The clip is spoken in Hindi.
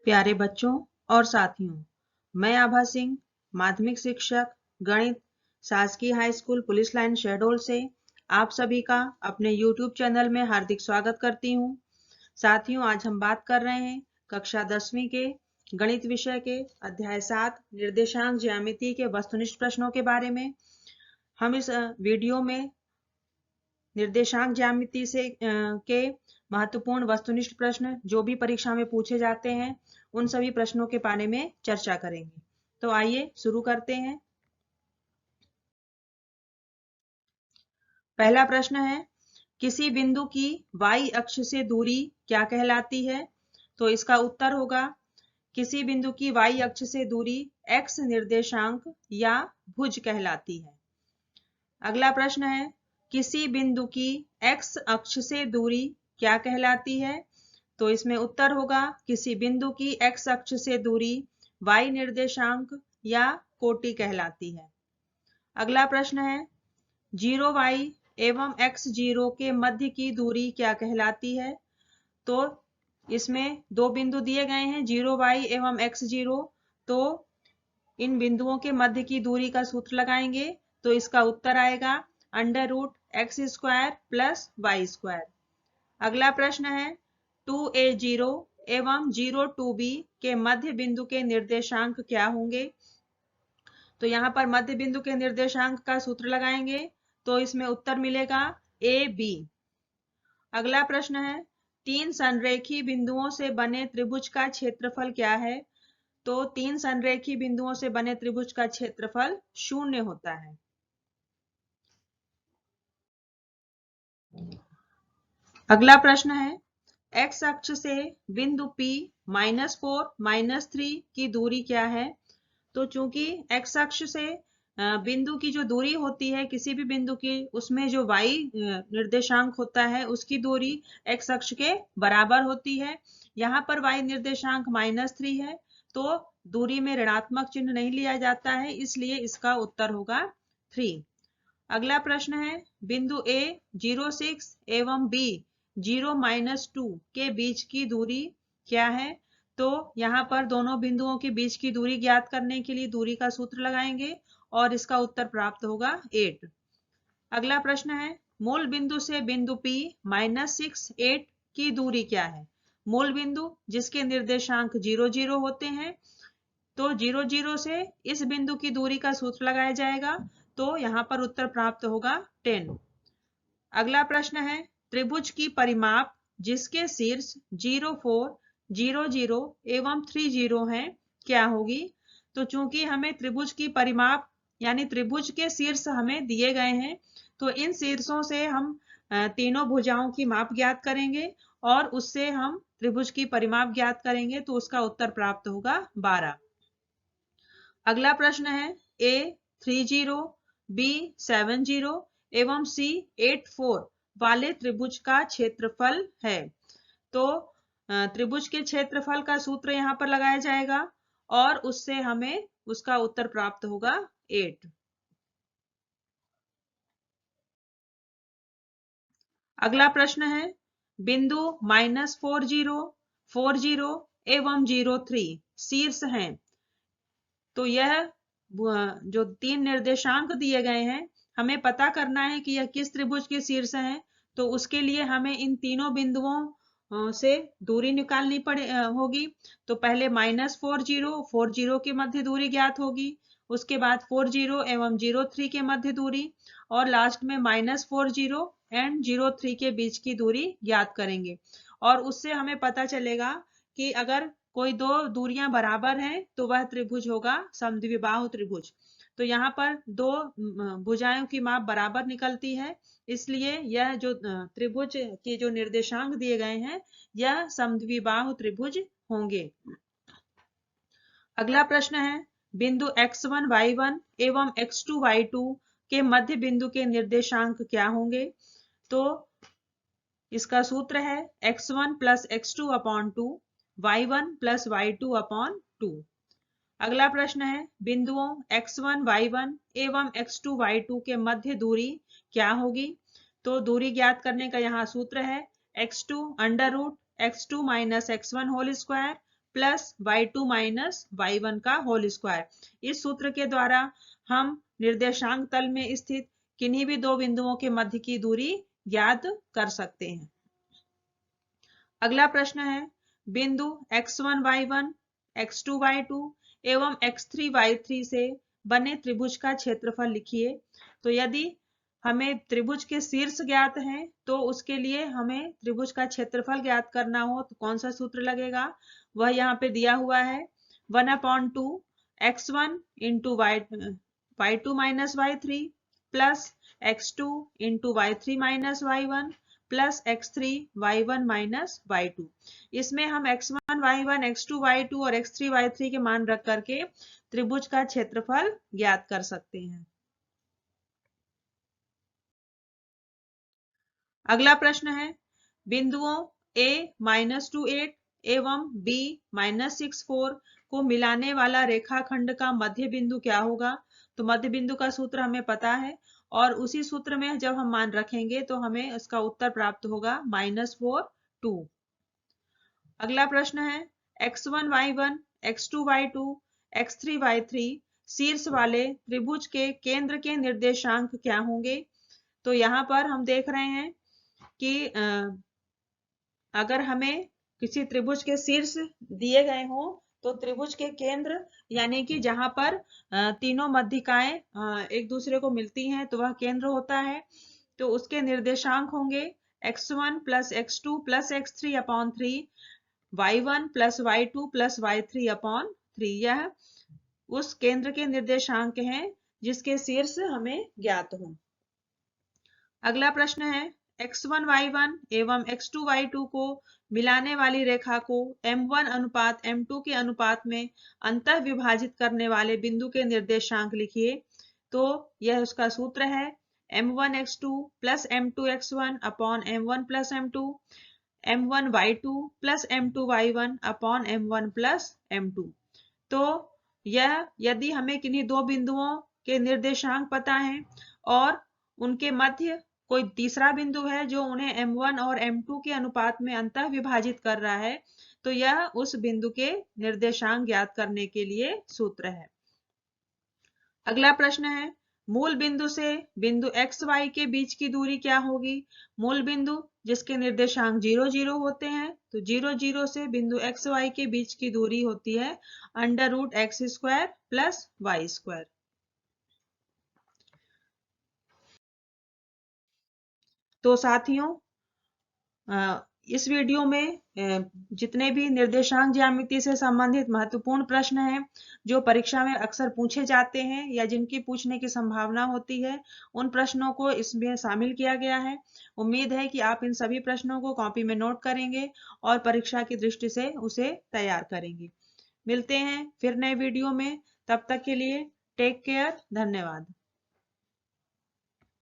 प्यारे बच्चों और साथियों, मैं आभा सिंह, माध्यमिक शिक्षक गणित, शासकीय high school police line Shahdol से आप सभी का अपने YouTube चैनल में हार्दिक स्वागत करती हूँ। साथियों, आज हम बात कर रहे हैं कक्षा 10वीं के गणित विषय के अध्याय 7 निर्देशांक ज्यामिति के वस्तुनिष्ठ प्रश्नों के बारे में। हम इस वीडियो में निर्देशांक ज्यामिति से के महत्वपूर्ण वस्तुनिष्ठ प्रश्न जो भी परीक्षा में पूछे जाते हैं, उन सभी प्रश्नों के बारे में चर्चा करेंगे। तो आइए शुरू करते हैं। पहला प्रश्न है, किसी बिंदु की y अक्ष से दूरी क्या कहलाती है? तो इसका उत्तर होगा, किसी बिंदु की y अक्ष से दूरी x निर्देशांक या भुज कहलाती है। अगला प्रश्न है, किसी बिंदु की x अक्ष से दूरी क्या कहलाती है? तो इसमें उत्तर होगा, किसी बिंदु की x अक्ष से दूरी y निर्देशांक या कोटि कहलाती है। अगला प्रश्न है, 0y एवं x0 के मध्य की दूरी क्या कहलाती है? तो इसमें दो बिंदु दिए गए हैं, 0y एवं x0। तो इन बिंदुओं के मध्य की दूरी का सूत्र लगाएंगे तो इसका उत्तर आएगा √x² प्लस y²। अगला प्रश्न है, 2a0 एवं 0 2b के मध्य बिंदु के निर्देशांक क्या होंगे? तो यहाँ पर मध्य बिंदु के निर्देशांक का सूत्र लगाएंगे तो इसमें उत्तर मिलेगा ab। अगला प्रश्न है, 3 संरेखी बिंदुओं से बने त्रिभुज का क्षेत्रफल क्या है? तो 3 संरेखी बिंदुओं से बने त्रिभुज का क्षेत्रफल 0 होता है। अगला प्रश्न है, x अक्ष से बिंदु P -4 -3 की दूरी क्या है? तो चूंकि x अक्ष से बिंदु की जो दूरी होती है किसी भी बिंदु की, उसमें जो y निर्देशांक होता है उसकी दूरी x अक्ष के बराबर होती है। यहाँ पर y निर्देशांक -3 है तो दूरी में ऋणात्मक चिन्ह नहीं लिया जाता है, इसलिए इसका उत्तर होगा 3। अगला प्रश्न है, बिंदु A 0,6 एवं B 0-2 के बीच की दूरी क्या है? तो यहाँ पर दोनों बिंदुओं के बीच की दूरी ज्ञात करने के लिए दूरी का सूत्र लगाएंगे और इसका उत्तर प्राप्त होगा 8। अगला प्रश्न है, मूल बिंदु से बिंदु P -6 8 की दूरी क्या है? मूल बिंदु जिसके निर्देशांक 0 0 होते हैं, तो 0 0 से इस बिंदु की दूरी का सूत्र लगाया जाएगा तो यहाँ पर उत्तर प्राप्त होगा 10। अगला प्रश्न है, त्रिभुज की परिमाप जिसके शीर्ष 0 4 0 0 एवं 3 0 हैं क्या होगी? तो चूंकि हमें त्रिभुज की परिमाप यानी त्रिभुज के शीर्ष हमें दिए गए हैं, तो इन शीर्षों से हम तीनों भुजाओं की माप ज्ञात करेंगे और उससे हम त्रिभुज की परिमाप ज्ञात करेंगे तो उसका उत्तर प्राप्त होगा 12। अगला प्रश्न है, A 30 B 70 एवं C 84 वाले त्रिभुज का क्षेत्रफल है। तो त्रिभुज के क्षेत्रफल का सूत्र यहाँ पर लगाया जाएगा और उससे हमें उसका उत्तर प्राप्त होगा 8। अगला प्रश्न है, बिंदु -40 40 एवं 03 शीर्ष हैं। तो यह जो 3 निर्देशांक दिए गए हैं, हमें पता करना है कि यह किस त्रिभुज के शीर्ष हैं। तो उसके लिए हमें इन तीनों बिंदुओं से दूरी निकालनी होगी। तो पहले -40 40 के मध्य दूरी ज्ञात होगी, उसके बाद 40 एवं 03 के मध्य दूरी और लास्ट में -40 एंड 03 के बीच की दूरी ज्ञात करेंगे। और उससे हमें पता चलेगा कि अगर कोई दो दूरियां बराबर हैं तो वह त्रिभुज होगा समद्विबाहु त्रिभुज। तो यहाँ पर दो भुजाओं की माप बराबर निकलती है, इसलिए यह जो त्रिभुज के जो निर्देशांक दिए गए हैं यह समद्विबाहु त्रिभुज होंगे। अगला प्रश्न है, बिंदु x1 y1 एवं x2 y2 के मध्य बिंदु के निर्देशांक क्या होंगे? तो इसका सूत्र है x1 + x2/2 y1 + y2/2। अगला प्रश्न है, बिंदुओं x1 y1 एवं x2 y2 के मध्य दूरी क्या होगी? तो दूरी ज्ञात करने का यहाँ सूत्र है x2 √x2 - x1 whole square plus y2 minus y1 का होल स्क्वायर। इस सूत्र के द्वारा हम निर्देशांक तल में स्थित किन्हीं भी दो बिंदुओं के मध्य की दूरी ज्ञात कर सकते हैं। अगला प्रश्न है बिंदु x1 y1 x2 y2 एवं x3 y3 से बने त्रिभुज का क्षेत्रफल लिखिए। तो यदि हमें त्रिभुज के शीर्ष ज्ञात हैं तो उसके लिए हमें त्रिभुज का क्षेत्रफल ज्ञात करना हो तो कौन सा सूत्र लगेगा, वह यहाँ पे दिया हुआ है 1/2 x1 into y2 minus y3 plus x2 into y3 minus y1 plus x3 y1 minus y2। इसमें हम x1 y1 x2 y2 और x3 y3 के मान रख करके त्रिभुज का क्षेत्रफल ज्ञात कर सकते हैं। अगला प्रश्न है बिंदुओं a -28 एवं b -64 को मिलाने वाला रेखाखंड का मध्य बिंदु क्या होगा। तो मध्य बिंदु का सूत्र हमें पता है और उसी सूत्र में जब हम मान रखेंगे तो हमें इसका उत्तर प्राप्त होगा -4 2। अगला प्रश्न है x1 y1 x2 y2 x3 y3 शीर्ष वाले त्रिभुज के केंद्र के निर्देशांक क्या होंगे। तो यहाँ पर हम देख रहे हैं कि अगर हमें किसी त्रिभुज के शीर्ष दिए गए हों तो त्रिभुज के केंद्र यानी कि जहां पर तीनों मध्यिकाएं एक दूसरे को मिलती हैं तो वह केंद्र होता है। तो उसके निर्देशांक होंगे x1 plus x2 plus x3 upon 3 y1 plus y2 plus y3 upon 3। यह उस केंद्र के निर्देशांक हैं जिसके शीर्ष हमें ज्ञात हो। अगला प्रश्न है x1 y1 एवं x2 y2 को मिलाने वाली रेखा को m1 अनुपात m2 के अनुपात में अंतः विभाजित करने वाले बिंदु के निर्देशांक लिखिए। तो यह उसका सूत्र है m1 x2 plus m2 x1 upon m1 plus m2 m1 y2 plus m2 y1 upon m1 plus m2। तो यह यदि हमें किन्हीं दो बिंदुओं के निर्देशांक पता है और उनके मध्य कोई तीसरा बिंदु है जो उन्हें m1 और m2 के अनुपात में अंतः विभाजित कर रहा है तो यह उस बिंदु के निर्देशांक ज्ञात करने के लिए सूत्र है। अगला प्रश्न है मूल बिंदु से बिंदु xy के बीच की दूरी क्या होगी। मूल बिंदु जिसके निर्देशांक 0 0 होते हैं तो 0 0 से बिंदु xy के बीच की दूरी होती है √x² प्लस y²। तो साथियों इस वीडियो में जितने भी निर्देशांक ज्यामिति से संबंधित महत्वपूर्ण प्रश्न हैं जो परीक्षा में अक्सर पूछे जाते हैं या जिनकी पूछने की संभावना होती है उन प्रश्नों को इसमें शामिल किया गया है। उम्मीद है कि आप इन सभी प्रश्नों को कॉपी में नोट करेंगे और परीक्षा की दृष्टि से उसे तैयार करेंगे। मिलते हैं फिर नए वीडियो में, तब तक के लिए टेक केयर, धन्यवाद।